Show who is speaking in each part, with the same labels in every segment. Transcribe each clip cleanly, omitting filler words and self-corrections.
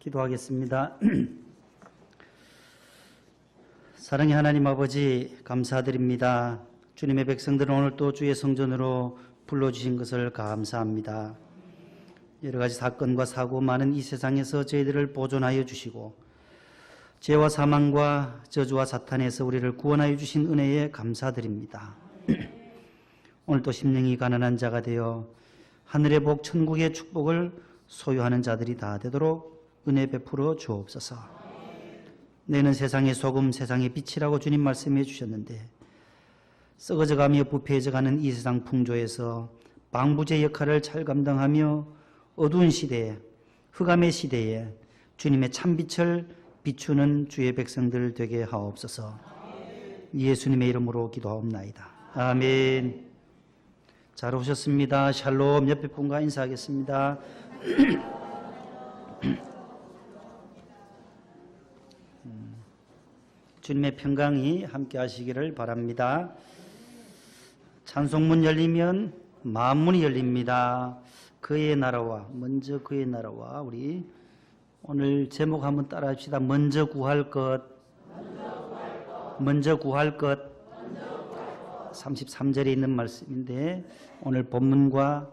Speaker 1: 기도하겠습니다. 사랑의 하나님 아버지, 감사드립니다. 주님의 백성들은 오늘 또 주의 성전으로 불러주신 것을 감사합니다. 여러 가지 사건과 사고 많은 이 세상에서 저희들을 보존하여 주시고 죄와 사망과 저주와 사탄에서 우리를 구원하여 주신 은혜에 감사드립니다. 오늘 또 심령이 가난한 자가 되어 하늘의 복, 천국의 축복을 소유하는 자들이 다 되도록 은혜 베풀어 주옵소서. 너희는 세상의 소금, 세상의 빛이라고 주님 말씀해 주셨는데 썩어져가며 부패해져가는 이 세상 풍조에서 방부제 역할을 잘 감당하며 어두운 시대에, 흑암의 시대에 주님의 참빛을 비추는 주의 백성들 되게 하옵소서. 예수님의 이름으로 기도하옵나이다. 아멘. 잘 오셨습니다. 샬롬. 옆에 분과 인사하겠습니다. 주님의 평강이 함께 하시기를 바랍니다. 찬송문 열리면 만문이 열립니다. 그의 나라와, 먼저 그의 나라와, 우리 오늘 제목 한번 따라 합시다. 먼저 구할 것, 먼저 구할 것. 33절에 있는 말씀인데 오늘 본문과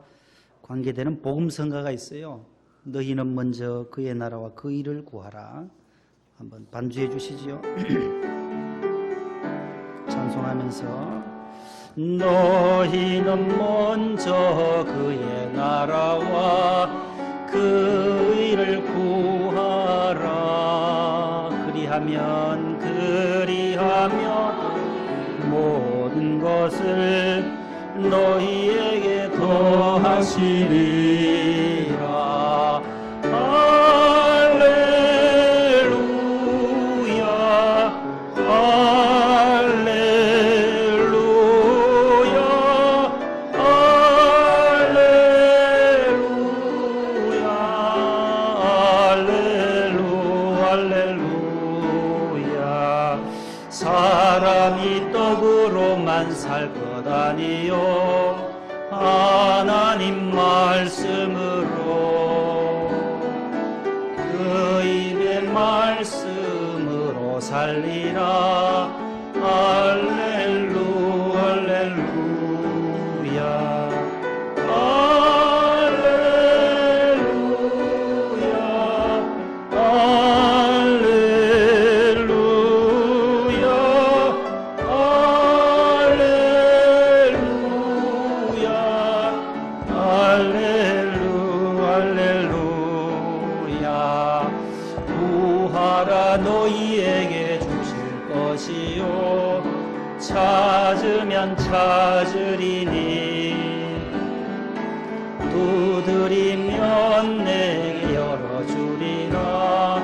Speaker 1: 관계되는 복음성가가 있어요. 너희는 먼저 그의 나라와 그 일을 구하라. 한번 반주해 주시지요. 찬송하면서 너희는 먼저 그의 나라와 그 일을 구하라. 그리하면 모든 것을 너희에게 더하시리라. 사람이 떡으로만 살 것 아니요 하나님 말씀으로 그 입의 말씀으로 살리라. 할렐루야 할렐루야 너희에게 주실 것이요 찾으면 찾으리니 두드리면 내게 열어주리라.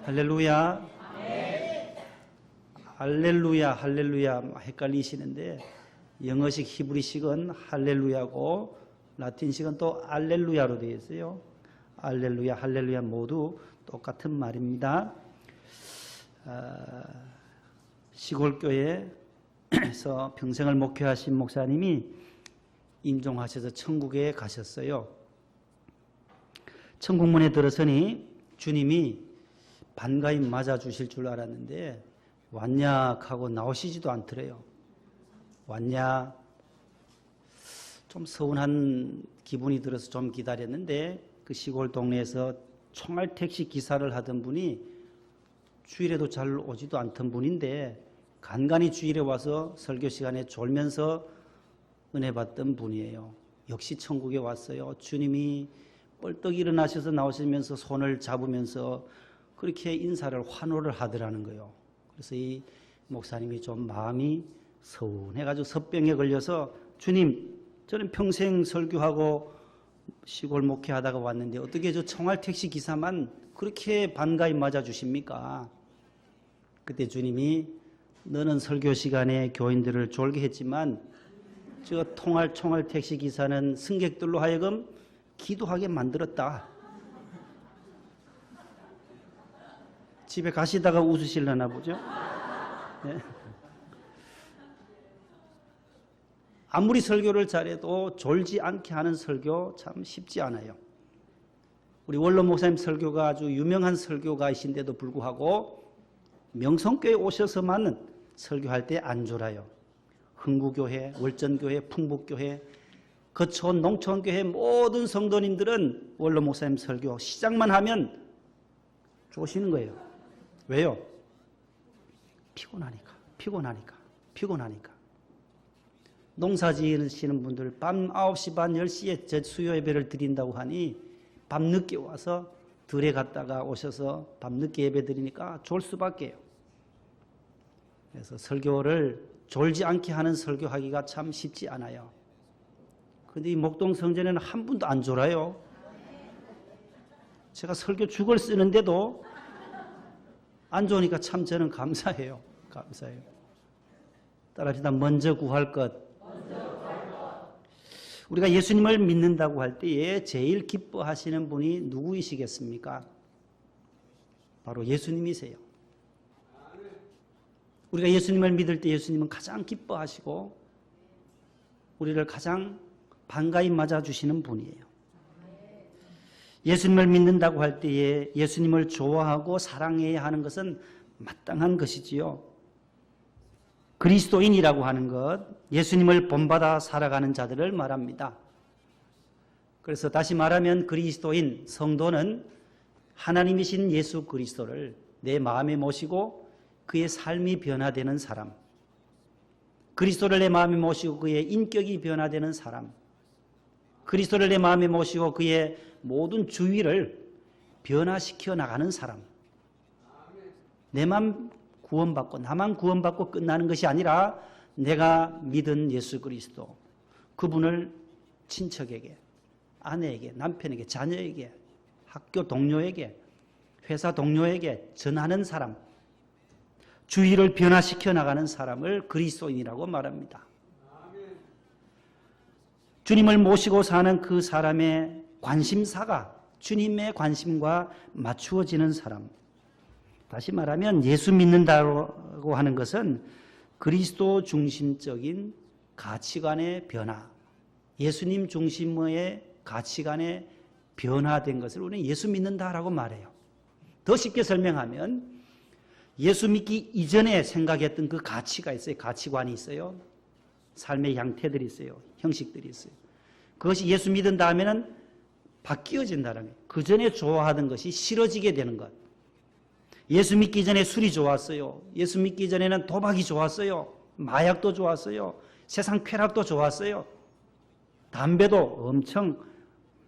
Speaker 1: 할렐루야 할렐루야 할렐루야 헷갈리시는데 영어식 히브리식은 할렐루야고 라틴식은 또 알렐루야로 되어 있어요. 할렐루야 할렐루야 모두 똑같은 말입니다. 시골교회에서 평생을 목회하신 목사님이 임종하셔서 천국에 가셨어요. 천국문에 들어서니 주님이 반가이 맞아주실 줄 알았는데 왔냐하고 나오시지도 않더래요. 왔냐? 좀 서운한 기분이 들어서 좀 기다렸는데 그 시골 동네에서 총알 택시 기사를 하던 분이 주일에도 잘 오지도 않던 분인데 간간히 주일에 와서 설교 시간에 졸면서 은혜 받던 분이에요. 역시 천국에 왔어요. 주님이 벌떡 일어나셔서 나오시면서 손을 잡으면서 그렇게 인사를 환호를 하더라는 거예요. 그래서 이 목사님이 좀 마음이 서운해가지고 섭병에 걸려서 주님, 저는 평생 설교하고 시골 목회하다가 왔는데 어떻게 저 총알 택시 기사만 그렇게 반가이 맞아주십니까? 그때 주님이 너는 설교 시간에 교인들을 졸게 했지만 저 총알 택시 기사는 승객들로 하여금 기도하게 만들었다. 집에 가시다가 웃으시려나 보죠? 네. 아무리 설교를 잘해도 졸지 않게 하는 설교 참 쉽지 않아요. 우리 원로 목사님 설교가 아주 유명한 설교가이신데도 불구하고 명성교회 오셔서만 설교할 때 안 졸아요. 흥구교회, 월전교회, 풍북교회, 거촌, 농촌교회 모든 성도님들은 원로 목사님 설교 시작만 하면 조시는 거예요. 왜요? 피곤하니까. 농사 지으시는 분들 밤 9시 반 10시에 수요 예배를 드린다고 하니 밤늦게 와서 들에 갔다가 오셔서 밤늦게 예배 드리니까 졸 수밖에요. 그래서 설교를 졸지 않게 하는 설교하기가 참 쉽지 않아요. 그런데 이 목동 성전에는 한 분도 안 졸아요. 제가 설교 죽을 쓰는데도 안 좋으니까 참 저는 감사해요. 따라합시다. 먼저 구할 것. 우리가 예수님을 믿는다고 할 때에 제일 기뻐하시는 분이 누구이시겠습니까? 바로 예수님이세요. 우리가 예수님을 믿을 때 예수님은 가장 기뻐하시고 우리를 가장 반가이 맞아주시는 분이에요. 예수님을 믿는다고 할 때에 예수님을 좋아하고 사랑해야 하는 것은 마땅한 것이지요. 그리스도인이라고 하는 것, 예수님을 본받아 살아가는 자들을 말합니다. 그래서 다시 말하면 그리스도인, 성도는 하나님이신 예수 그리스도를 내 마음에 모시고 그의 삶이 변화되는 사람, 그리스도를 내 마음에 모시고 그의 인격이 변화되는 사람, 그리스도를 내 마음에 모시고 그의 모든 주위를 변화시켜 나가는 사람, 내 마음 구원받고 나만 구원받고 끝나는 것이 아니라 내가 믿은 예수 그리스도, 그분을 친척에게, 아내에게, 남편에게, 자녀에게, 학교 동료에게, 회사 동료에게 전하는 사람, 주위를 변화시켜 나가는 사람을 그리스도인이라고 말합니다. 주님을 모시고 사는 그 사람의 관심사가 주님의 관심과 맞추어지는 사람. 다시 말하면 예수 믿는다고 하는 것은 그리스도 중심적인 가치관의 변화, 예수님 중심의 가치관의 변화된 것을 우리는 예수 믿는다라고 말해요. 더 쉽게 설명하면 예수 믿기 이전에 생각했던 그 가치가 있어요. 가치관이 있어요. 삶의 형태들이 있어요. 형식들이 있어요. 그것이 예수 믿은 다음에는 바뀌어진다는 거예요. 그 전에 좋아하던 것이 싫어지게 되는 것. 예수 믿기 전에 술이 좋았어요. 예수 믿기 전에는 도박이 좋았어요. 마약도 좋았어요. 세상 쾌락도 좋았어요. 담배도 엄청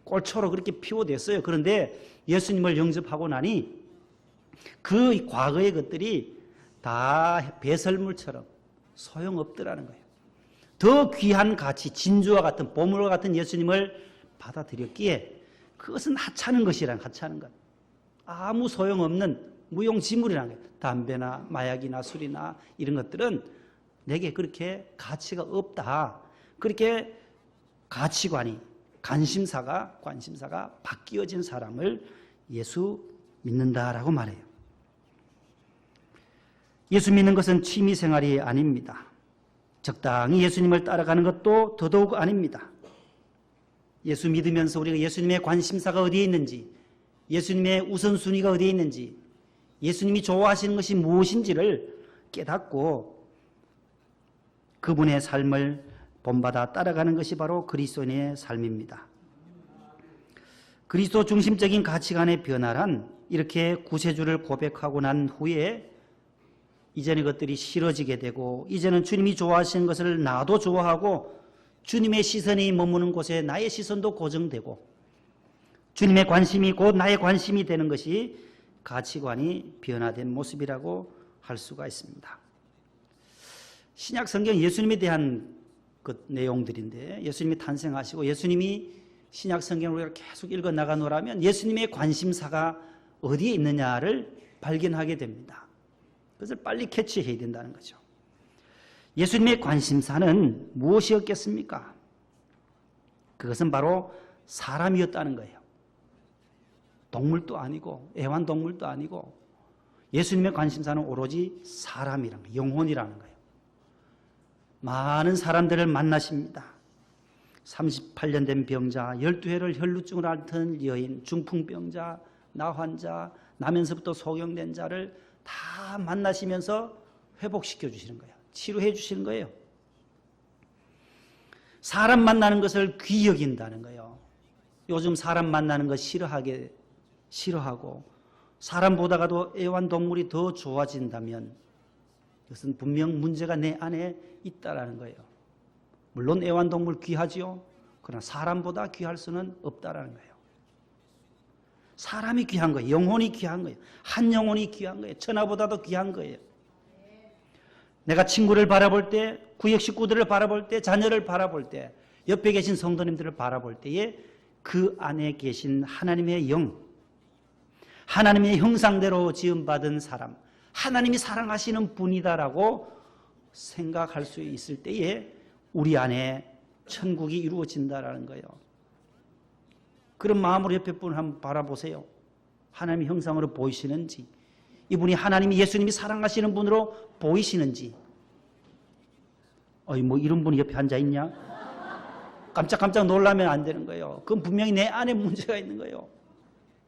Speaker 1: 꼴초로 그렇게 피워댔어요. 그런데 예수님을 영접하고 나니 그 과거의 것들이 다 배설물처럼 소용없더라는 거예요. 더 귀한 가치, 진주와 같은 보물과 같은 예수님을 받아들였기에 그것은 하찮은 것이란 하찮은 것. 아무 소용없는 무용지물이라는 거예요. 담배나 마약이나 술이나 이런 것들은 내게 그렇게 가치가 없다. 그렇게 가치관이, 관심사가 바뀌어진 사람을 예수 믿는다라고 말해요. 예수 믿는 것은 취미생활이 아닙니다. 적당히 예수님을 따라가는 것도 더더욱 아닙니다. 예수 믿으면서 우리가 예수님의 관심사가 어디에 있는지, 예수님의 우선순위가 어디에 있는지, 예수님이 좋아하시는 것이 무엇인지를 깨닫고 그분의 삶을 본받아 따라가는 것이 바로 그리스도인의 삶입니다. 그리스도 중심적인 가치관의 변화란 이렇게 구세주를 고백하고 난 후에 이전의 것들이 싫어지게 되고 이제는 주님이 좋아하시는 것을 나도 좋아하고 주님의 시선이 머무는 곳에 나의 시선도 고정되고 주님의 관심이 곧 나의 관심이 되는 것이 가치관이 변화된 모습이라고 할 수가 있습니다. 신약 성경 예수님에 대한 그 내용들인데 예수님이 탄생하시고 예수님이 신약 성경을 우리가 계속 읽어 나가노라면 예수님의 관심사가 어디에 있느냐를 발견하게 됩니다. 그것을 빨리 캐치해야 된다는 거죠. 예수님의 관심사는 무엇이었겠습니까? 그것은 바로 사람이었다는 거예요. 동물도 아니고 애완동물도 아니고 예수님의 관심사는 오로지 사람이라는 거예요. 영혼이라는 거예요. 많은 사람들을 만나십니다. 38년 된 병자, 12회를 혈루증을 앓던 여인, 중풍병자, 나환자, 나면서부터 소경된 자를 다 만나시면서 회복시켜 주시는 거예요. 치료해 주시는 거예요. 사람 만나는 것을 귀히 여긴다는 거예요. 요즘 사람 만나는 거 싫어하고 사람 보다가도 애완동물이 더 좋아진다면 그것은 분명 문제가 내 안에 있다라는 거예요. 물론 애완동물 귀하지요. 그러나 사람보다 귀할 수는 없다라는 거예요. 사람이 귀한 거예요. 영혼이 귀한 거예요. 한 영혼이 귀한 거예요. 천하보다도 귀한 거예요. 내가 친구를 바라볼 때, 구역 식구들을 바라볼 때, 자녀를 바라볼 때, 옆에 계신 성도님들을 바라볼 때에 그 안에 계신 하나님의 영, 하나님의 형상대로 지음받은 사람, 하나님이 사랑하시는 분이다라고 생각할 수 있을 때에 우리 안에 천국이 이루어진다라는 거예요. 그런 마음으로 옆에 분을 한번 바라보세요. 하나님의 형상으로 보이시는지, 이분이 하나님이 예수님이 사랑하시는 분으로 보이시는지. 뭐 이런 분이 옆에 앉아 있냐? 깜짝깜짝 놀라면 안 되는 거예요. 그건 분명히 내 안에 문제가 있는 거예요.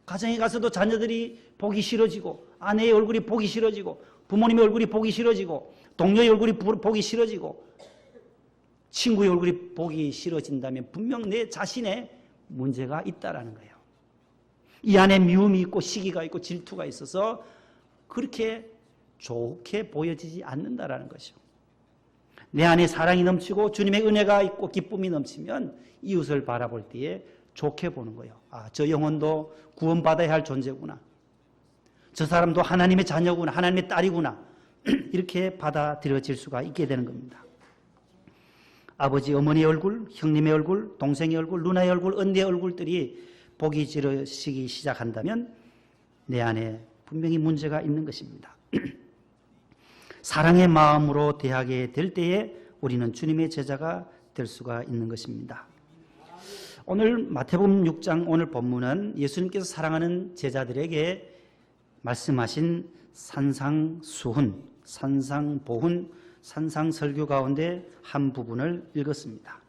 Speaker 1: 가정에 가서도 자녀들이 보기 싫어지고, 아내의 얼굴이 보기 싫어지고, 부모님의 얼굴이 보기 싫어지고, 동료의 얼굴이 보기 싫어지고, 친구의 얼굴이 보기 싫어진다면 분명 내 자신의 문제가 있다라는 거예요. 이 안에 미움이 있고 시기가 있고 질투가 있어서 그렇게 좋게 보여지지 않는다라는 것이죠. 내 안에 사랑이 넘치고 주님의 은혜가 있고 기쁨이 넘치면 이웃을 바라볼 때에 좋게 보는 거예요. 저 영혼도 구원받아야 할 존재구나. 저 사람도 하나님의 자녀구나. 하나님의 딸이구나. 이렇게 받아들여질 수가 있게 되는 겁니다. 아버지, 어머니의 얼굴, 형님의 얼굴, 동생의 얼굴, 누나의 얼굴, 언니의 얼굴들이 보기 싫어지기 시작한다면 내 안에 분명히 문제가 있는 것입니다. 사랑의 마음으로 대하게 될 때에 우리는 주님의 제자가 될 수가 있는 것입니다. 오늘 마태복음 6장 오늘 본문은 예수님께서 사랑하는 제자들에게 말씀하신 산상수훈, 산상보훈, 산상설교 가운데 한 부분을 읽었습니다.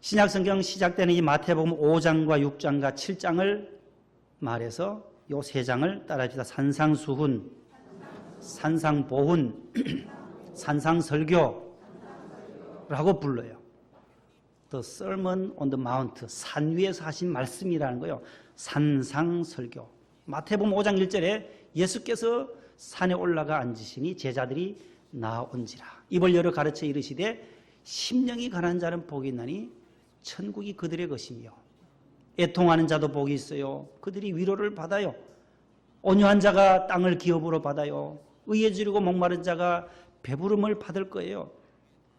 Speaker 1: 신약성경 시작되는 이 마태복음 5장과 6장과 7장을 말해서 이 세 장을 따라합시다. 산상수훈, 산상보훈, 산상설교라고 불러요. The Sermon on the Mount, 산 위에서 하신 말씀이라는 거예요. 산상설교. 마태복음 5장 1절에 예수께서 산에 올라가 앉으시니 제자들이 나온지라. 입을 열어 가르쳐 이르시되 심령이 가난한 자는 복이 있나니 천국이 그들의 것이며 애통하는 자도 복이 있어요. 그들이 위로를 받아요. 온유한 자가 땅을 기업으로 받아요. 의해지르고 목마른 자가 배부름을 받을 거예요.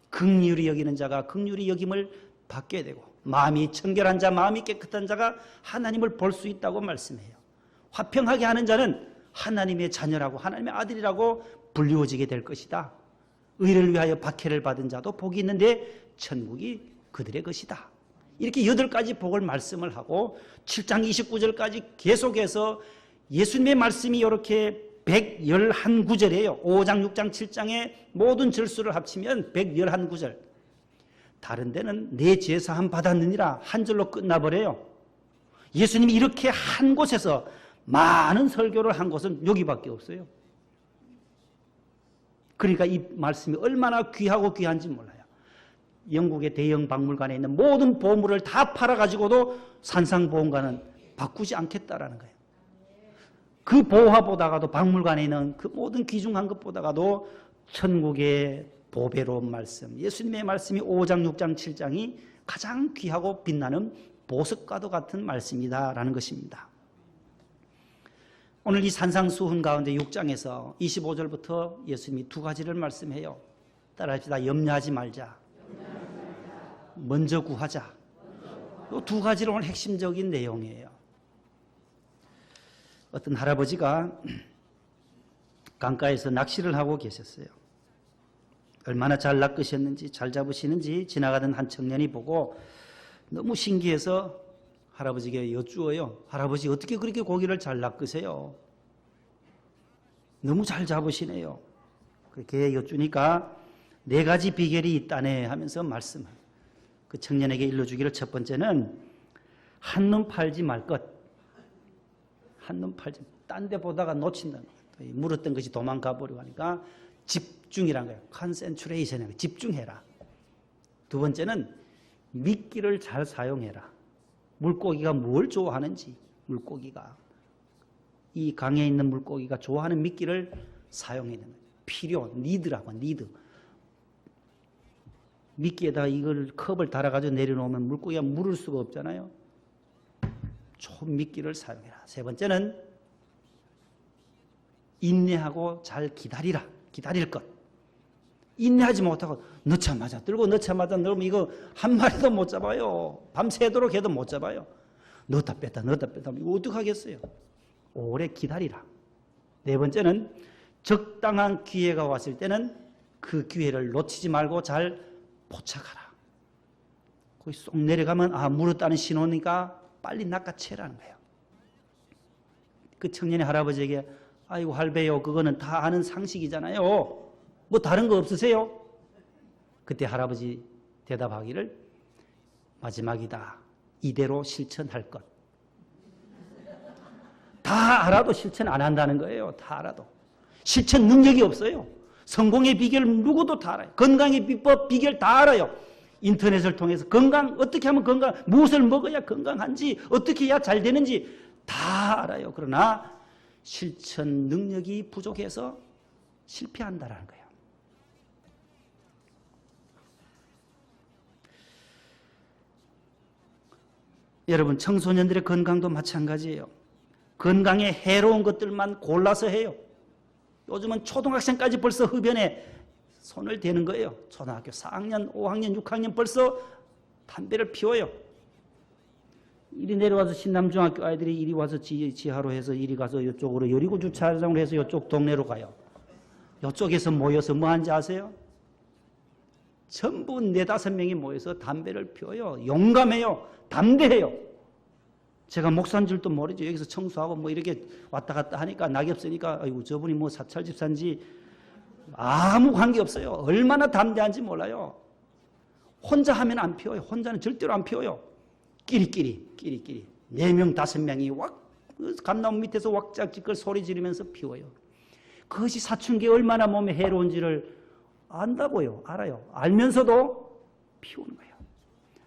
Speaker 1: 긍휼히 여기는 자가 긍휼히 여김을 받게 되고 마음이 청결한 자, 마음이 깨끗한 자가 하나님을 볼 수 있다고 말씀해요. 화평하게 하는 자는 하나님의 자녀라고 하나님의 아들이라고 불리워지게 될 것이다. 의를 위하여 박해를 받은 자도 복이 있는데 천국이 그들의 것이다. 이렇게 8가지 복을 말씀을 하고 7장 29절까지 계속해서 예수님의 말씀이 이렇게 111구절이에요. 5장, 6장, 7장의 모든 절수를 합치면 111구절. 다른 데는 내 제사함 받았느니라 한 절로 끝나버려요. 예수님이 이렇게 한 곳에서 많은 설교를 한 곳은 여기밖에 없어요. 그러니까 이 말씀이 얼마나 귀하고 귀한지 몰라요. 영국의 대형 박물관에 있는 모든 보물을 다 팔아가지고도 산상보훈관은 바꾸지 않겠다라는 거예요. 그 보화보다가도 박물관에 있는 그 모든 귀중한 것보다가도 천국의 보배로운 말씀, 예수님의 말씀이 5장, 6장, 7장이 가장 귀하고 빛나는 보석과도 같은 말씀이다라는 것입니다. 오늘 이 산상수훈 가운데 6장에서 25절부터 예수님이 2가지를 말씀해요. 따라합시다. 염려하지 말자. 먼저 구하자. 이 2가지는 오늘 핵심적인 내용이에요. 어떤 할아버지가 강가에서 낚시를 하고 계셨어요. 얼마나 잘 낚으셨는지 잘 잡으시는지 지나가던 한 청년이 보고 너무 신기해서 할아버지에게 여쭈어요. 할아버지 어떻게 그렇게 고기를 잘 낚으세요? 너무 잘 잡으시네요. 그렇게 여쭈니까 4가지 비결이 있다네 하면서 말씀을 그 청년에게 일러주기를 첫 번째는 한눈 팔지 말 것. 한눈 팔지 딴 데 보다가 놓친다는 거예요. 물었던 것이 도망가 버리고 하니까 집중이란 거예요. 컨센트레이션이라는 거예요. 집중해라. 두 번째는 미끼를 잘 사용해라. 물고기가 뭘 좋아하는지 물고기가 이 강에 있는 물고기가 좋아하는 미끼를 사용해야 되는 거예요. 필요, 니드라고 니드. 미끼에다가 이걸 컵을 달아가지고 내려놓으면 물고기가 물을 수가 없잖아요. 좋은 미끼를 사용해라. 세 번째는 인내하고 잘 기다리라. 기다릴 것. 인내하지 못하고 넣자마자 들고 넣자마자 넣으면 이거 한 마리도 못 잡아요. 밤새도록 해도 못 잡아요. 넣었다 뺐다 넣었다 뺐다 하면 이거 어떡하겠어요. 오래 기다리라. 네 번째는 적당한 기회가 왔을 때는 그 기회를 놓치지 말고 잘 포착하라. 거기 쏙 내려가면 물었다는 신호니까 빨리 낚아채라는 거예요. 그 청년이 할아버지에게 아이고 할배요 그거는 다 아는 상식이잖아요. 뭐 다른 거 없으세요? 그때 할아버지 대답하기를 마지막이다. 이대로 실천할 것. 다 알아도 실천 안 한다는 거예요. 다 알아도. 실천 능력이 없어요. 성공의 비결 누구도 다 알아요. 건강의 비법 비결 다 알아요. 인터넷을 통해서 건강 어떻게 하면 건강 무엇을 먹어야 건강한지 어떻게 해야 잘 되는지 다 알아요. 그러나 실천 능력이 부족해서 실패한다라는 거예요. 여러분 청소년들의 건강도 마찬가지예요. 건강에 해로운 것들만 골라서 해요. 요즘은 초등학생까지 벌써 흡연에 손을 대는 거예요. 초등학교 4학년, 5학년, 6학년 벌써 담배를 피워요. 이리 내려와서 신남중학교 아이들이 이리 와서 지하로 해서 이리 가서 이쪽으로 여리고 주차장으로 해서 이쪽 동네로 가요. 이쪽에서 모여서 뭐 하는지 아세요? 전부 4-5명이 모여서 담배를 피워요. 용감해요. 담대해요. 제가 목사인 줄도 모르죠. 여기서 청소하고 뭐 이렇게 왔다 갔다 하니까 낙엽 쓰니까 아이고 저분이 뭐 사찰집사인지 아무 관계 없어요. 얼마나 담대한지 몰라요. 혼자 하면 안 피워요. 혼자는 절대로 안 피워요. 끼리끼리 4명 5명이 감나무 밑에서 왁짝지껄 소리 지르면서 피워요. 그것이 사춘기에 얼마나 몸에 해로운지를 안다고요. 알아요. 알면서도 피우는 거예요.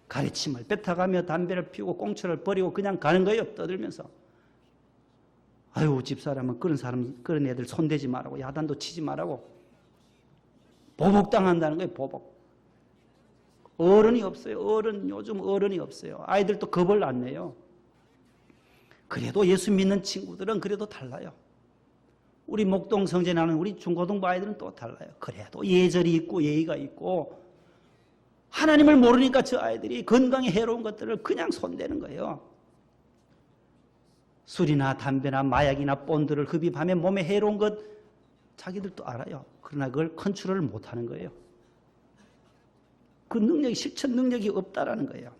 Speaker 1: 가르침을 뱉어가며 담배를 피우고 꽁초를 버리고 그냥 가는 거예요. 떠들면서. 아유 집사람은 그런 애들 손대지 말라고 야단도 치지 말라고 보복당한다는 거예요. 보복. 어른이 없어요. 요즘 어른이 없어요. 아이들도 겁을 안 내요. 그래도 예수 믿는 친구들은 그래도 달라요. 우리 목동 성전에 나는 우리 중고등부 아이들은 또 달라요. 그래도 예절이 있고 예의가 있고 하나님을 모르니까 저 아이들이 건강에 해로운 것들을 그냥 손대는 거예요. 술이나 담배나 마약이나 본드를 흡입하면 몸에 해로운 것 자기들도 알아요. 그러나 그걸 컨트롤을 못하는 거예요. 그 능력이 실천 능력이 없다라는 거예요.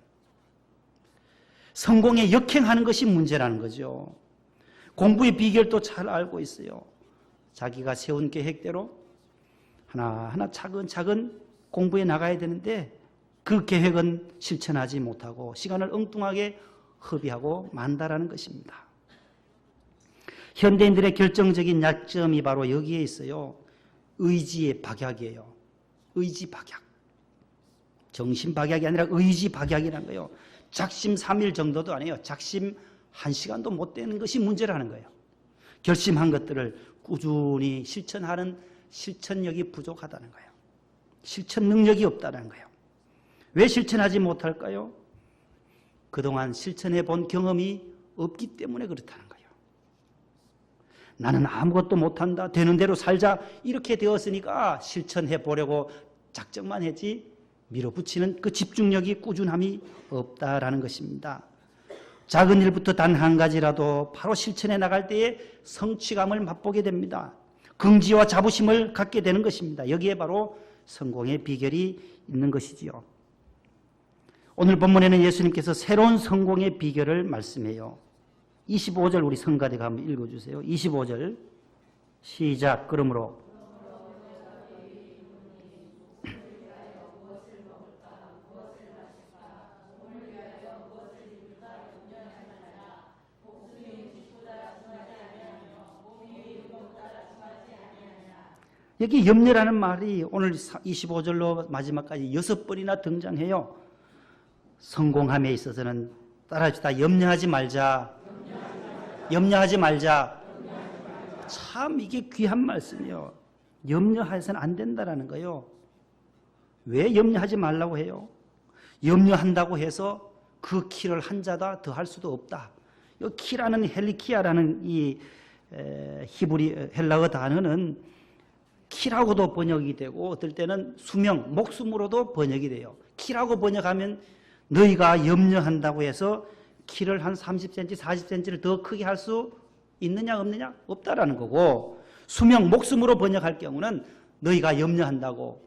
Speaker 1: 성공에 역행하는 것이 문제라는 거죠. 공부의 비결도 잘 알고 있어요. 자기가 세운 계획대로 하나하나 차근차근 공부해 나가야 되는데 그 계획은 실천하지 못하고 시간을 엉뚱하게 허비하고 만다라는 것입니다. 현대인들의 결정적인 약점이 바로 여기에 있어요. 의지의 박약이에요. 의지 박약. 정신 박약이 아니라 의지 박약이라는 거예요. 작심 3일 정도도 아니에요. 작심 1시간도 못 되는 것이 문제라는 거예요. 결심한 것들을 꾸준히 실천하는 실천력이 부족하다는 거예요. 실천 능력이 없다는 거예요. 왜 실천하지 못할까요? 그동안 실천해 본 경험이 없기 때문에 그렇다는 거예요. 나는 아무것도 못한다. 되는 대로 살자. 이렇게 되었으니까 실천해 보려고 작정만 했지 밀어붙이는 그 집중력이 꾸준함이 없다라는 것입니다. 작은 일부터 단 한 가지라도 바로 실천해 나갈 때에 성취감을 맛보게 됩니다. 긍지와 자부심을 갖게 되는 것입니다. 여기에 바로 성공의 비결이 있는 것이지요. 오늘 본문에는 예수님께서 새로운 성공의 비결을 말씀해요. 25절 우리 성가대가 한번 읽어주세요. 25절 시작. 그러므로 여기 염려라는 말이 오늘 25절로 마지막까지 6번이나 등장해요. 성공함에 있어서는 따라합시다. 염려하지 말자. 염려하지 말자. 참 이게 귀한 말씀이에요. 염려해서는 안 된다라는 거예요. 왜 염려하지 말라고 해요? 염려한다고 해서 그 키를 한 자다 더 할 수도 없다. 이 키라는 헬리키아라는 이 히브리 헬라어 단어는 키라고도 번역이 되고 어떨 때는 수명, 목숨으로도 번역이 돼요. 키라고 번역하면 너희가 염려한다고 해서 키를 한 30cm, 40cm를 더 크게 할 수 있느냐 없느냐? 없다라는 거고, 수명, 목숨으로 번역할 경우는 너희가 염려한다고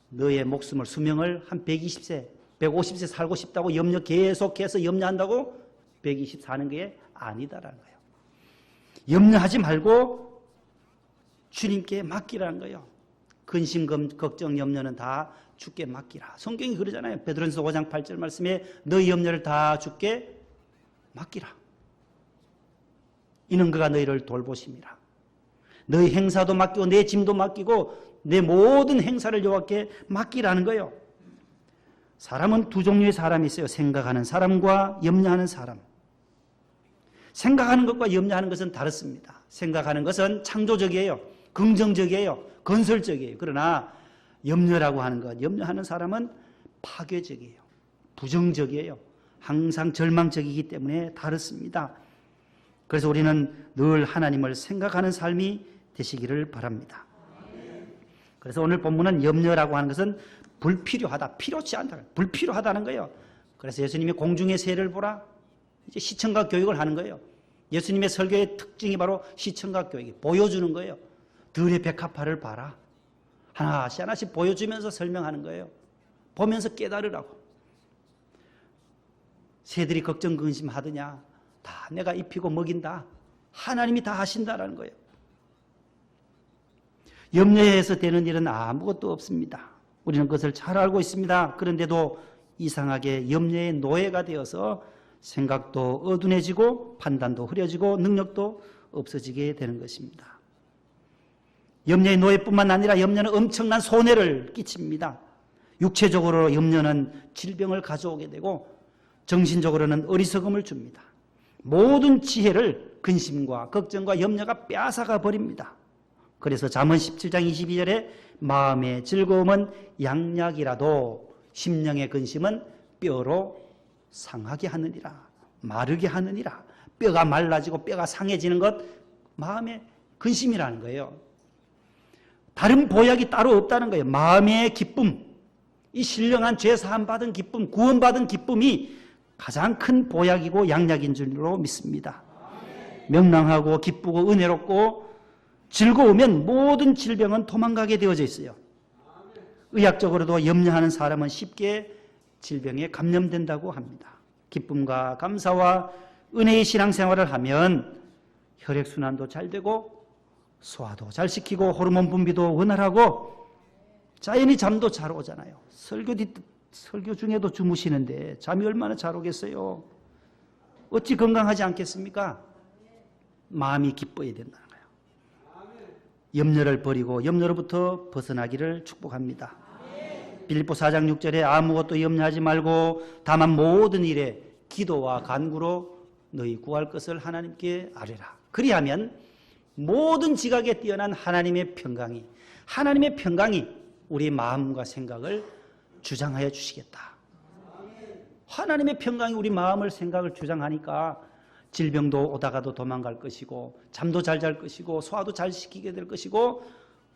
Speaker 1: 너의 목숨을, 수명을 한 120세, 150세 살고 싶다고 계속해서 염려한다고 120 사는 게 아니다라는 거예요. 염려하지 말고 주님께 맡기라는 거예요. 근심, 걱정, 염려는 다 주께 맡기라. 성경이 그러잖아요. 베드로전서 5장 8절 말씀에 너희 염려를 다 주께 맡기라. 이는 그가 너희를 돌보심이라. 너희 행사도 맡기고 내 짐도 맡기고 내 모든 행사를 여호와께 맡기라는 거예요. 사람은 두 종류의 사람이 있어요. 생각하는 사람과 염려하는 사람. 생각하는 것과 염려하는 것은 다릅니다. 생각하는 것은 창조적이에요. 긍정적이에요. 건설적이에요. 그러나 염려라고 하는 것, 염려하는 사람은 파괴적이에요. 부정적이에요. 항상 절망적이기 때문에 다릅니다. 그래서 우리는 늘 하나님을 생각하는 삶이 되시기를 바랍니다. 그래서 오늘 본문은 염려라고 하는 것은 불필요하다, 필요치 않다, 불필요하다는 거예요. 그래서 예수님이 공중의 새를 보라, 이제 시청각 교육을 하는 거예요. 예수님의 설교의 특징이 바로 시청각 교육이 보여주는 거예요. 들의 백합화를 봐라. 하나씩 하나씩 보여주면서 설명하는 거예요. 보면서 깨달으라고. 새들이 걱정 근심하더냐, 다 내가 입히고 먹인다. 하나님이 다 하신다라는 거예요. 염려해서 되는 일은 아무것도 없습니다. 우리는 그것을 잘 알고 있습니다. 그런데도 이상하게 염려의 노예가 되어서 생각도 어둔해지고 판단도 흐려지고 능력도 없어지게 되는 것입니다. 염려의 노예뿐만 아니라 염려는 엄청난 손해를 끼칩니다. 육체적으로 염려는 질병을 가져오게 되고 정신적으로는 어리석음을 줍니다. 모든 지혜를 근심과 걱정과 염려가 빼앗아가 버립니다. 그래서 잠언 17장 22절에 마음의 즐거움은 양약이라도 심령의 근심은 뼈로 상하게 하느니라. 마르게 하느니라. 뼈가 말라지고 뼈가 상해지는 것, 마음의 근심이라는 거예요. 다른 보약이 따로 없다는 거예요. 마음의 기쁨, 이 신령한 죄 사함 받은 기쁨, 구원받은 기쁨이 가장 큰 보약이고 양약인 줄로 믿습니다. 명랑하고 기쁘고 은혜롭고 즐거우면 모든 질병은 도망가게 되어져 있어요. 의학적으로도 염려하는 사람은 쉽게 질병에 감염된다고 합니다. 기쁨과 감사와 은혜의 신앙생활을 하면 혈액순환도 잘 되고 소화도 잘 시키고 호르몬 분비도 원활하고 자연히 잠도 잘 오잖아요. 설교 중에도 주무시는데 잠이 얼마나 잘 오겠어요. 어찌 건강하지 않겠습니까? 마음이 기뻐야 된다는 거예요. 염려를 버리고 염려로부터 벗어나기를 축복합니다. 빌립보 4장 6절에 아무것도 염려하지 말고 다만 모든 일에 기도와 간구로 너희 구할 것을 하나님께 아뢰라. 그리하면 모든 지각에 뛰어난 하나님의 평강이 우리 마음과 생각을 주장하여 주시겠다. 하나님의 평강이 우리 마음을 생각을 주장하니까 질병도 오다가도 도망갈 것이고 잠도 잘 잘 것이고 소화도 잘 시키게 될 것이고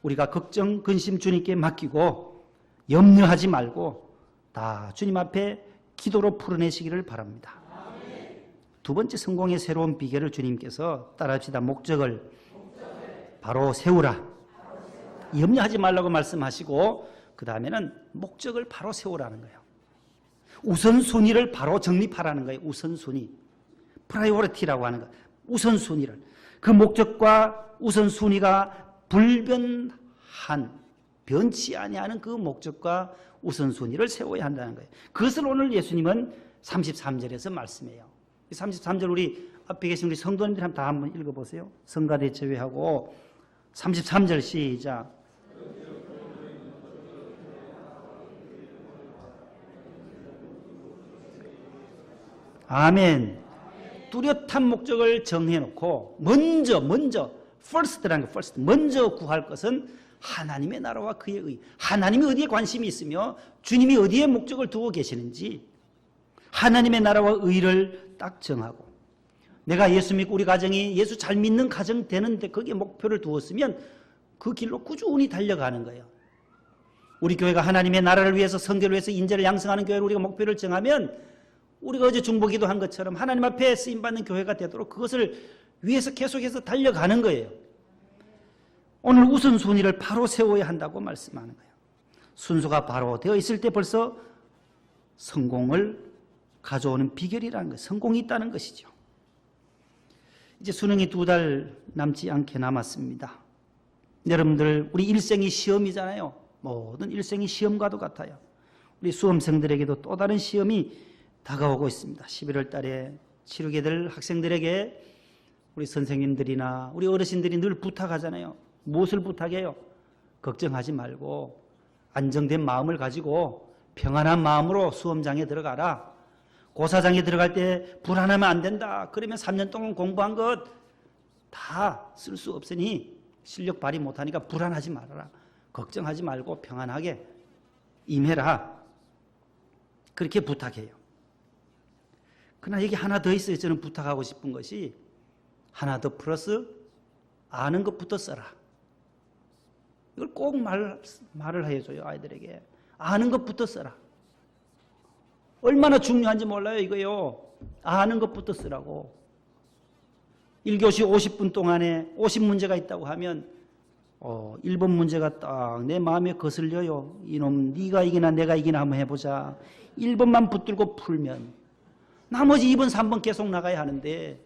Speaker 1: 우리가 걱정, 근심 주님께 맡기고 염려하지 말고 다 주님 앞에 기도로 풀어내시기를 바랍니다. 두 번째 성공의 새로운 비결을 주님께서 따라합시다. 목적을 바로 세우라. 염려하지 말라고 말씀하시고 그 다음에는 목적을 바로 세우라는 거예요. 우선순위를 바로 정립하라는 거예요. 우선순위. 프라이오리티라고 하는 거. 우선순위를. 그 목적과 우선순위가 불변한, 변치 아니하는 그 목적과 우선순위를 세워야 한다는 거예요. 그것을 오늘 예수님은 33절에서 말씀해요. 33절 우리 앞에 계신 우리 성도님들 다 한번 읽어보세요. 성가대 제외하고 33절 시작. 아멘. 뚜렷한 목적을 정해놓고 먼저 first라는 거, first 먼저 구할 것은 하나님의 나라와 그의 의. 하나님이 어디에 관심이 있으며 주님이 어디에 목적을 두고 계시는지 하나님의 나라와 의를 딱 정하고, 내가 예수 믿고 우리 가정이 예수 잘 믿는 가정 되는데 거기에 목표를 두었으면 그 길로 꾸준히 달려가는 거예요. 우리 교회가 하나님의 나라를 위해서, 성결을 위해서 인재를 양성하는 교회로 우리가 목표를 정하면 우리가 어제 중보기도 한 것처럼 하나님 앞에 쓰임받는 교회가 되도록 그것을 위해서 계속해서 달려가는 거예요. 오늘 우선순위를 바로 세워야 한다고 말씀하는 거예요. 순서가 바로 되어 있을 때 벌써 성공을 가져오는 비결이라는 거예요. 성공이 있다는 것이죠. 이제 수능이 2달 남지 않게 남았습니다. 여러분들 우리 일생이 시험이잖아요. 모든 일생이 시험과도 같아요. 우리 수험생들에게도 또 다른 시험이 다가오고 있습니다. 11월 달에 치르게 될 학생들에게 우리 선생님들이나 우리 어르신들이 늘 부탁하잖아요. 무엇을 부탁해요? 걱정하지 말고 안정된 마음을 가지고 평안한 마음으로 수험장에 들어가라. 고사장에 들어갈 때 불안하면 안 된다. 그러면 3년 동안 공부한 것 다 쓸 수 없으니 실력 발휘 못하니까 불안하지 말아라. 걱정하지 말고 평안하게 임해라. 그렇게 부탁해요. 그러나 여기 하나 더 있어요. 저는 부탁하고 싶은 것이 하나 더 플러스 아는 것부터 써라. 이걸 꼭 말을 해줘요. 아이들에게. 아는 것부터 써라. 얼마나 중요한지 몰라요. 이거요. 아는 것부터 쓰라고. 1교시 50분 동안에 50문제가 있다고 하면 1번 문제가 딱 내 마음에 거슬려요. 이놈 네가 이기나 내가 이기나 한번 해보자. 1번만 붙들고 풀면 나머지 2번 3번 계속 나가야 하는데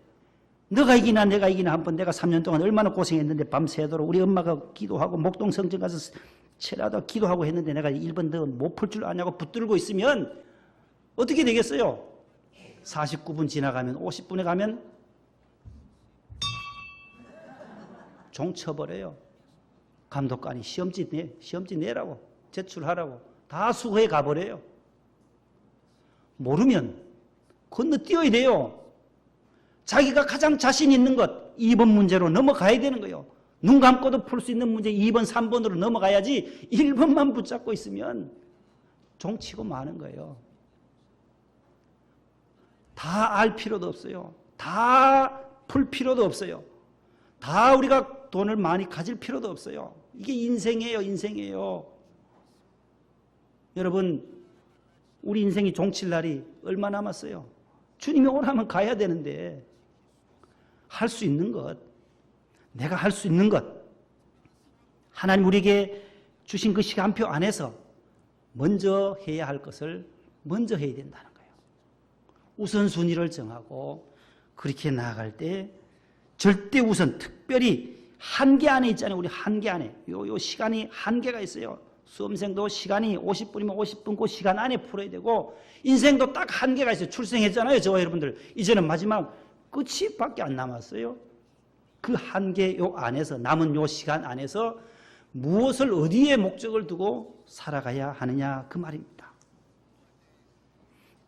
Speaker 1: 너가 이기나 내가 이기나 한번 내가 3년 동안 얼마나 고생했는데 밤새도록 우리 엄마가 기도하고 목동성전 가서 체라도 기도하고 했는데 내가 1번 더 못 풀 줄 아냐고 붙들고 있으면 어떻게 되겠어요? 49분 지나가면 50분에 가면 종 쳐버려요. 감독관이 시험지 내라고 제출하라고 다 수거해 가버려요. 모르면 건너뛰어야 돼요. 자기가 가장 자신 있는 것 2번 문제로 넘어가야 되는 거예요. 눈 감고도 풀 수 있는 문제 2번 3번으로 넘어가야지 1번만 붙잡고 있으면 종치고 마는 거예요. 다 알 필요도 없어요. 다 풀 필요도 없어요. 다 우리가 돈을 많이 가질 필요도 없어요. 이게 인생이에요. 인생이에요. 여러분 우리 인생이 종칠 날이 얼마 남았어요? 주님이 오라면 가야 되는데 할 수 있는 것, 내가 할 수 있는 것, 하나님 우리에게 주신 그 시간표 안에서 먼저 해야 할 것을 먼저 해야 된다는 거예요. 우선순위를 정하고 그렇게 나아갈 때 절대 우선, 특별히 한계 안에 있잖아요. 우리 한계 안에. 요 시간이 한계가 있어요. 수험생도 시간이 50분이면 50분 그 시간 안에 풀어야 되고 인생도 딱 한계가 있어요. 출생했잖아요. 저와 여러분들. 이제는 마지막 끝이 밖에 안 남았어요. 그 한계 요 안에서 남은 요 시간 안에서 무엇을 어디에 목적을 두고 살아가야 하느냐 그 말입니다.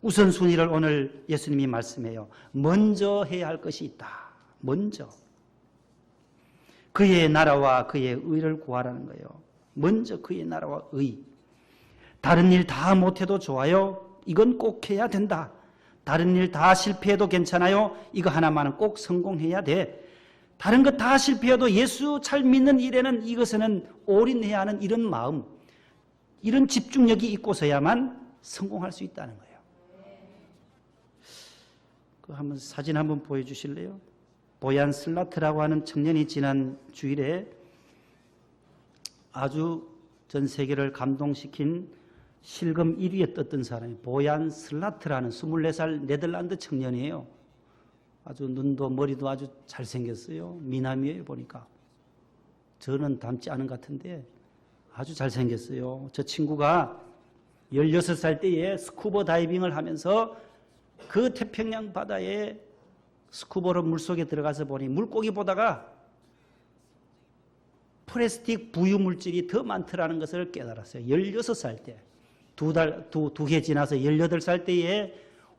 Speaker 1: 우선순위를 오늘 예수님이 말씀해요. 먼저 해야 할 것이 있다. 먼저. 그의 나라와 그의 의를 구하라는 거예요. 먼저 그의 나라와 의. 다른 일 다 못해도 좋아요. 이건 꼭 해야 된다. 다른 일 다 실패해도 괜찮아요. 이거 하나만은 꼭 성공해야 돼. 다른 것 다 실패해도 예수 잘 믿는 일에는 이것에는 올인해야 하는 이런 마음, 이런 집중력이 있고서야만 성공할 수 있다는 거예요. 그 한번 사진 한번 보여주실래요? 보얀 슬라트라고 하는 청년이 지난 주일에 아주 전 세계를 감동시킨 실검 1위에 떴던 사람이 보얀 슬라트라는 24살 네덜란드 청년이에요. 아주 눈도 머리도 아주 잘생겼어요. 미남이에요 보니까. 저는 닮지 않은 것 같은데 아주 잘생겼어요. 저 친구가 16살 때에 스쿠버 다이빙을 하면서 그 태평양 바다에 스쿠버로 물속에 들어가서 보니 물고기 보다가 플라스틱 부유 물질이 더 많더라는 것을 깨달았어요. 16살 때. 두 개 지나서 18살 때에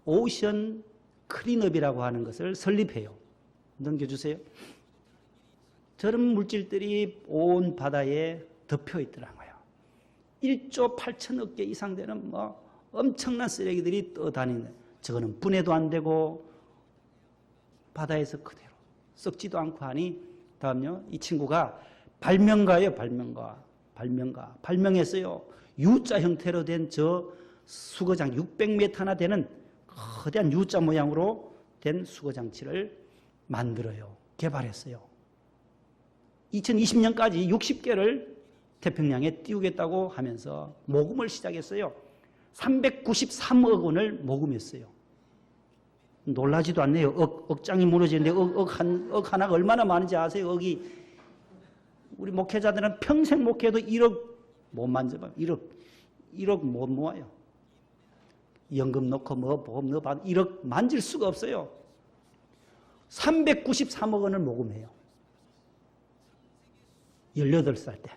Speaker 1: 오션 클린업이라고 하는 것을 설립해요. 넘겨주세요. 저런 물질들이 온 바다에 덮여 있더라고요. 1조 8천억 개 이상 되는 엄청난 쓰레기들이 떠다니는, 저거는 분해도 안 되고 바다에서 그대로 썩지도 않고 하니, 다음요, 이 친구가 발명가예요. 발명했어요. U자 형태로 된 저 수거장, 600m나 되는 거대한 U자 모양으로 된 수거장치를 만들어요. 개발했어요. 2020년까지 60개를 태평양에 띄우겠다고 하면서 모금을 시작했어요. 393억 원을 모금했어요. 놀라지도 않네요. 억장이 무너지는데 억 하나가 얼마나 많은지 아세요? 억이. 우리 목회자들은 평생 목회해도 1억 못 만져봐요. 1억 못 모아요. 연금 넣고 보험 넣어봐도 1억 만질 수가 없어요. 393억 원을 모금해요. 18살 때.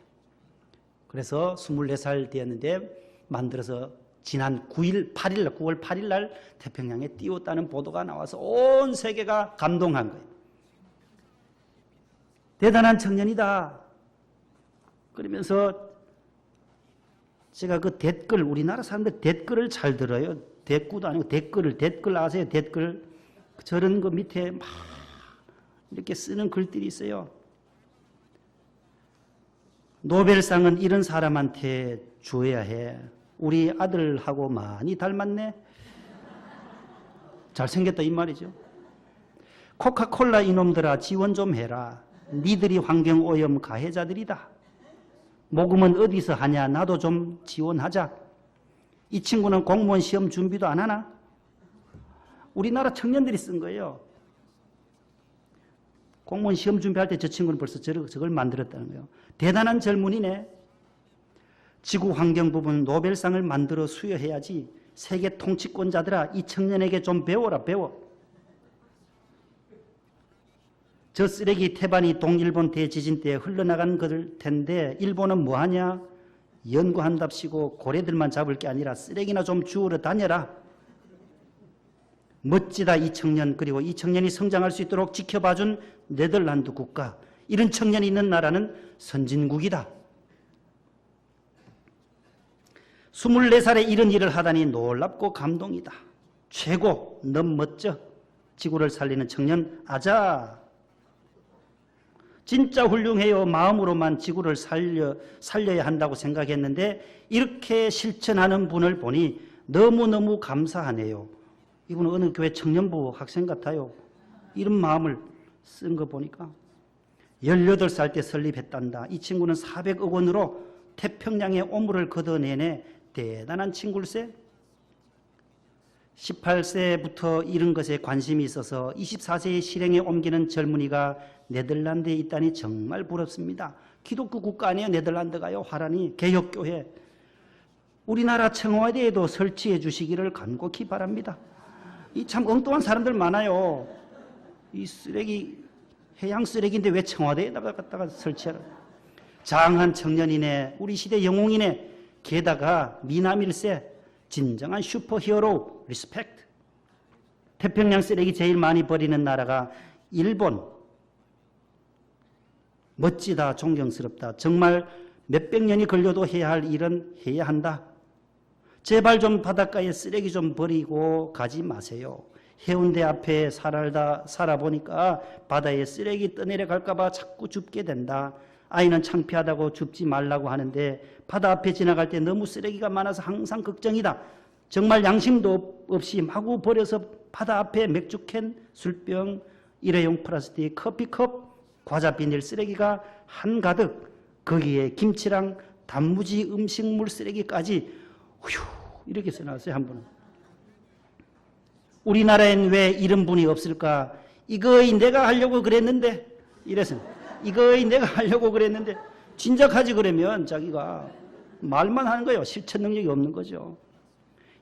Speaker 1: 그래서 24살 되었는데 만들어서 지난 9월 8일 날 태평양에 띄웠다는 보도가 나와서 온 세계가 감동한 거예요. 대단한 청년이다. 그러면서 제가 그 댓글, 우리나라 사람들 댓글을 잘 들어요. 대꾸도 아니고 댓글 아세요? 댓글. 저런 거 밑에 막 이렇게 쓰는 글들이 있어요. 노벨상은 이런 사람한테 줘야 해. 우리 아들하고 많이 닮았네. 잘생겼다 이 말이죠. 코카콜라 이놈들아 지원 좀 해라. 니들이 환경오염 가해자들이다. 모금은 어디서 하냐? 나도 좀 지원하자. 이 친구는 공무원 시험 준비도 안 하나? 우리나라 청년들이 쓴 거예요. 공무원 시험 준비할 때 저 친구는 벌써 저걸 만들었다는 거예요. 대단한 젊은이네. 지구 환경 부분 노벨상을 만들어 수여해야지. 세계 통치권자들아, 이 청년에게 좀 배워라, 배워. 저 쓰레기 태반이 동일본 대지진 때 흘러나간 것일 텐데 일본은 뭐하냐? 연구한답시고 고래들만 잡을 게 아니라 쓰레기나 좀 주우러 다녀라. 멋지다 이 청년. 그리고 이 청년이 성장할 수 있도록 지켜봐준 네덜란드 국가. 이런 청년이 있는 나라는 선진국이다. 24살에 이런 일을 하다니 놀랍고 감동이다. 최고, 너무 멋져. 지구를 살리는 청년, 아자. 진짜 훌륭해요. 마음으로만 지구를 살려야 한다고 생각했는데 이렇게 실천하는 분을 보니 너무너무 감사하네요. 이분은 어느 교회 청년부 학생 같아요. 이런 마음을 쓴 거 보니까 18살 때 설립했단다. 이 친구는 400억 원으로 태평양의 오물을 걷어내네. 대단한 친구일세. 18세부터 이런 것에 관심이 있어서 24세의 실행에 옮기는 젊은이가 네덜란드에 있다니 정말 부럽습니다. 기독교 국가 아니에요. 네덜란드가요. 화란히 개혁교회. 우리나라 청와대에도 설치해 주시기를 간곡히 바랍니다. 이 참 엉뚱한 사람들 많아요. 이 쓰레기, 해양 쓰레기인데 왜 청와대에다가 갖다가 설치하라. 장한 청년이네. 우리 시대 영웅이네. 게다가 미남일세. 진정한 슈퍼히어로 리스펙트. 태평양 쓰레기 제일 많이 버리는 나라가 일본. 멋지다. 존경스럽다. 정말 몇백 년이 걸려도 해야 할 일은 해야 한다. 제발 좀 바닷가에 쓰레기 좀 버리고 가지 마세요. 해운대 앞에 살아보니까 바다에 쓰레기 떠내려 갈까 봐 자꾸 줍게 된다. 아이는 창피하다고 줍지 말라고 하는데 바다 앞에 지나갈 때 너무 쓰레기가 많아서 항상 걱정이다. 정말 양심도 없이 마구 버려서 바다 앞에 맥주캔, 술병, 일회용 플라스틱, 커피컵, 과자 비닐 쓰레기가 한가득. 거기에 김치랑 단무지 음식물 쓰레기까지 휴 이렇게 써놨어요. 한 분은. 우리나라엔 왜 이런 분이 없을까? 이거이 내가 하려고 그랬는데 이래서 이거이 내가 하려고 그랬는데 진작하지 그러면 자기가 말만 하는 거예요. 실천 능력이 없는 거죠.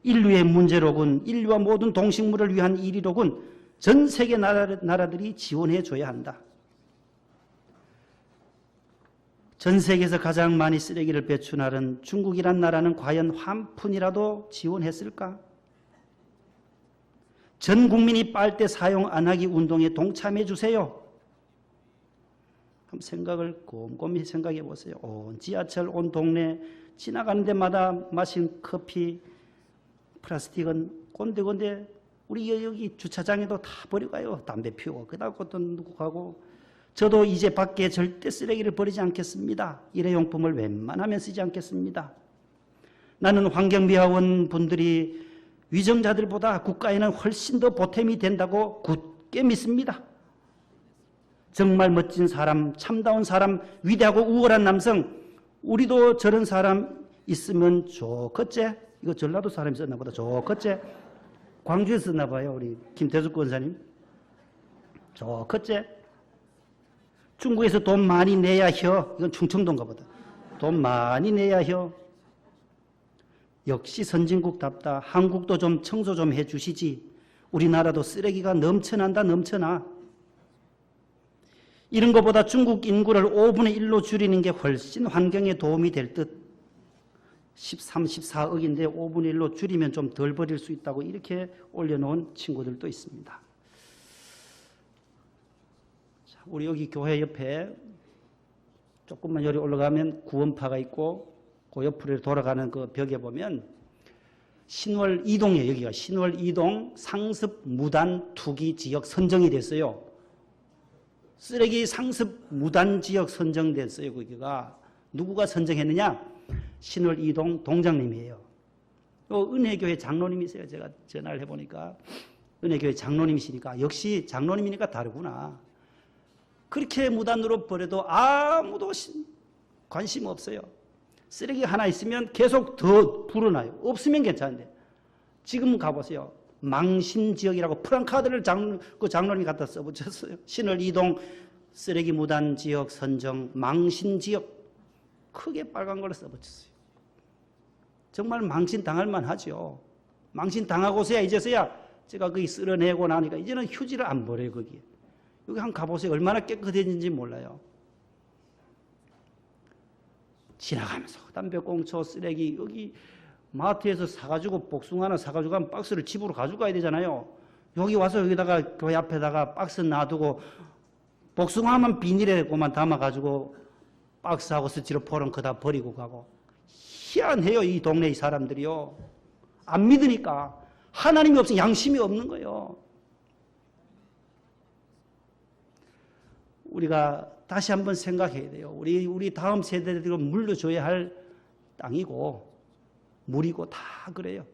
Speaker 1: 인류의 문제로군, 인류와 모든 동식물을 위한 일이로군 전 세계 나라들이 지원해 줘야 한다. 전 세계에서 가장 많이 쓰레기를 배출하는 중국이란 나라는 과연 한 푼이라도 지원했을까? 전 국민이 빨대 사용 안 하기 운동에 동참해 주세요. 한번 생각을 곰곰이 생각해 보세요. 온 지하철, 온 동네 지나가는 데마다 마신 커피, 플라스틱은 꼰대꼰대 우리 여기 주차장에도 다 버리고 가요. 담배 피우고 그다음 것도 누구 가고 저도 이제 밖에 절대 쓰레기를 버리지 않겠습니다. 일회용품을 웬만하면 쓰지 않겠습니다. 나는 환경미화원 분들이 위정자들보다 국가에는 훨씬 더 보탬이 된다고 굳게 믿습니다. 정말 멋진 사람, 참다운 사람, 위대하고 우월한 남성, 우리도 저런 사람 있으면 좋겠지? 이거 전라도 사람이 썼나 보다. 좋겠지? 광주에서 썼나 봐요. 우리 김태숙 권사님. 좋겠지? 중국에서 돈 많이 내야 혀. 이건 충청도인가 보다. 돈 많이 내야 혀. 역시 선진국답다. 한국도 좀 청소 좀 해주시지. 우리나라도 쓰레기가 넘쳐난다 넘쳐나. 이런 것보다 중국 인구를 5분의 1로 줄이는 게 훨씬 환경에 도움이 될 듯. 13, 14억인데 5분의 1로 줄이면 좀 덜 버릴 수 있다고 이렇게 올려놓은 친구들도 있습니다. 자, 우리 여기 교회 옆에 조금만 여기 올라가면 구원파가 있고 그 옆으로 돌아가는 그 벽에 보면 신월 2동에 여기가 신월 2동 상습 무단 투기 지역 선정이 됐어요. 쓰레기 상습 무단 지역 선정됐어요. 거기가 누구가 선정했느냐? 신월 2동 동장님이에요. 은혜교회 장로님이세요. 제가 전화를 해보니까 은혜교회 장로님이시니까 역시 장로님이니까 다르구나. 그렇게 무단으로 버려도 아무도 관심 없어요. 쓰레기 하나 있으면 계속 더 불어나요. 없으면 괜찮은데 지금 가보세요. 망신지역이라고 프랑카드를 장로님이 갖다 써붙였어요. 신월 2동 쓰레기 무단 지역 선정 망신지역 크게 빨간 걸로 써붙였어요. 정말 망신당할 만하죠. 망신당하고서야 이제서야 제가 거기 쓸어내고 나니까 이제는 휴지를 안 버려요. 거기에. 여기 한번 가보세요. 얼마나 깨끗해진지 몰라요. 지나가면서 담배꽁초 쓰레기 여기 마트에서 사가지고 복숭아 하나 사가지고 한 박스를 집으로 가져가야 되잖아요. 여기 와서 여기다가 교회 앞에다가 박스 놔두고 복숭아만 비닐에만 담아가지고 박스하고 스티로폼 그다 버리고 가고 희한해요. 이 동네 이 사람들이요. 안 믿으니까 하나님이 없으면 양심이 없는 거예요. 우리가 다시 한번 생각해야 돼요. 우리 다음 세대들이 물려줘야 할 땅이고 물이고 다 그래요.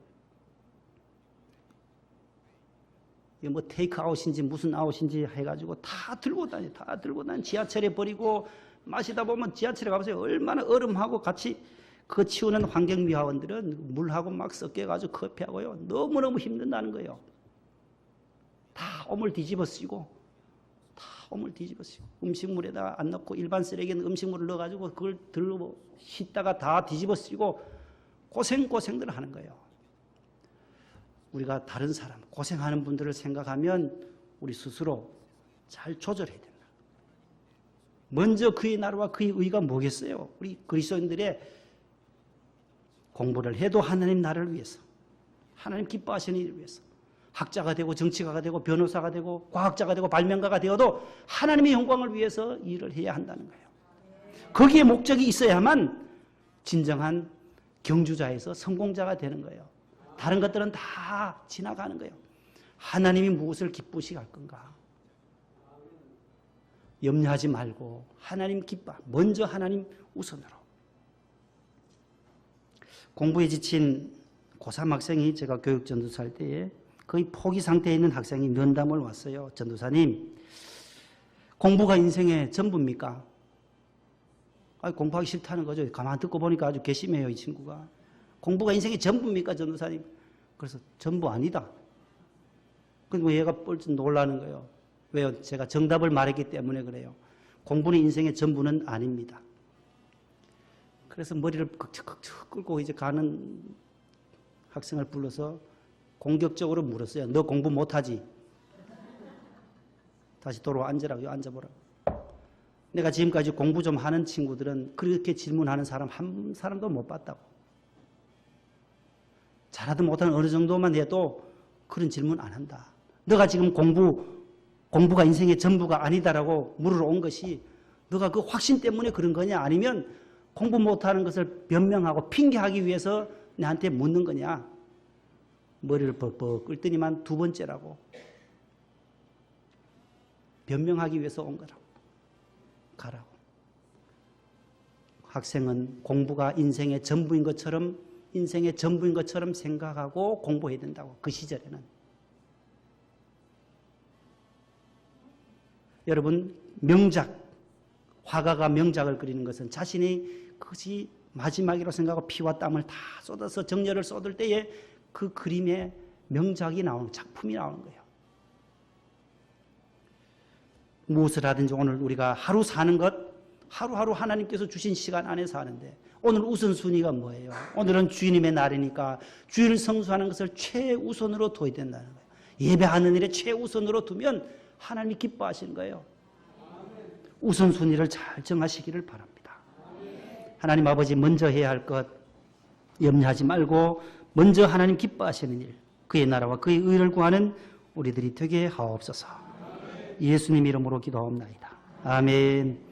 Speaker 1: 이게 뭐 테이크아웃인지 무슨 아웃인지 해가지고 다 들고 다니 지하철에 버리고 마시다 보면 지하철에 가보세요. 얼마나 얼음하고 같이 그 치우는 환경미화원들은 물하고 막 섞여가지고 커피하고요. 너무너무 힘든다는 거예요. 다 오물 뒤집어 쓰고 음식물에다가 안 넣고 일반 쓰레기는 음식물을 넣어가지고 그걸 들고 씻다가 다 뒤집어 쓰고 고생들 하는 거예요. 우리가 다른 사람, 고생하는 분들을 생각하면 우리 스스로 잘 조절해야 된다. 먼저 그의 나라와 그의 의가 뭐겠어요? 우리 그리스도인들의 공부를 해도 하나님 나라를 위해서, 하나님 기뻐하시는 일을 위해서 학자가 되고 정치가가 되고 변호사가 되고 과학자가 되고 발명가가 되어도 하나님의 영광을 위해서 일을 해야 한다는 거예요. 거기에 목적이 있어야만 진정한 경주자에서 성공자가 되는 거예요. 다른 것들은 다 지나가는 거예요. 하나님이 무엇을 기쁘시게 할 건가? 염려하지 말고 하나님 기뻐. 먼저 하나님 우선으로. 공부에 지친 고3 학생이 제가 교육 전도사 할 때에 거의 포기 상태에 있는 학생이 면담을 왔어요. 전도사님, 공부가 인생의 전부입니까? 공부하기 싫다는 거죠. 가만 듣고 보니까 아주 괘씸해요, 이 친구가. 공부가 인생의 전부입니까, 전도사님? 그래서 전부 아니다. 그리고 얘가 뻘짓 놀라는 거예요. 왜요? 제가 정답을 말했기 때문에 그래요. 공부는 인생의 전부는 아닙니다. 그래서 머리를 긁적긁적 끌고 이제 가는 학생을 불러서 공격적으로 물었어요. 너 공부 못하지? 다시 돌아와 앉으라고요. 앉아보라고. 내가 지금까지 공부 좀 하는 친구들은 그렇게 질문하는 사람 한 사람도 못 봤다고. 잘하든 못하든 어느 정도만 해도 그런 질문 안 한다. 너가 지금 공부가 인생의 전부가 아니다라고 물으러 온 것이 너가 그 확신 때문에 그런 거냐, 아니면 공부 못하는 것을 변명하고 핑계하기 위해서 나한테 묻는 거냐. 머리를 벅벅 끌더니만 두 번째라고. 변명하기 위해서 온 거라고. 가라고. 학생은 공부가 인생의 전부인 것처럼 생각하고 공부해야 된다고. 그 시절에는. 여러분, 명작, 화가가 명작을 그리는 것은 자신이 그것이 마지막이라고 생각하고 피와 땀을 다 쏟아서 정열을 쏟을 때에 그 그림의 명작이 나오는, 작품이 나오는 거예요. 무엇을 하든지 오늘 우리가 하루 사는 것, 하루하루 하나님께서 주신 시간 안에 사는데 오늘 우선순위가 뭐예요? 오늘은 주님의 날이니까 주일을 성수하는 것을 최우선으로 둬야 된다는 거예요. 예배하는 일에 최우선으로 두면 하나님이 기뻐하시는 거예요. 우선순위를 잘 정하시기를 바랍니다. 하나님 아버지, 먼저 해야 할 것 염려하지 말고 먼저 하나님 기뻐하시는 일, 그의 나라와 그의 의를 구하는 우리들이 되게 하옵소서. 예수님 이름으로 기도하옵나이다. 아멘.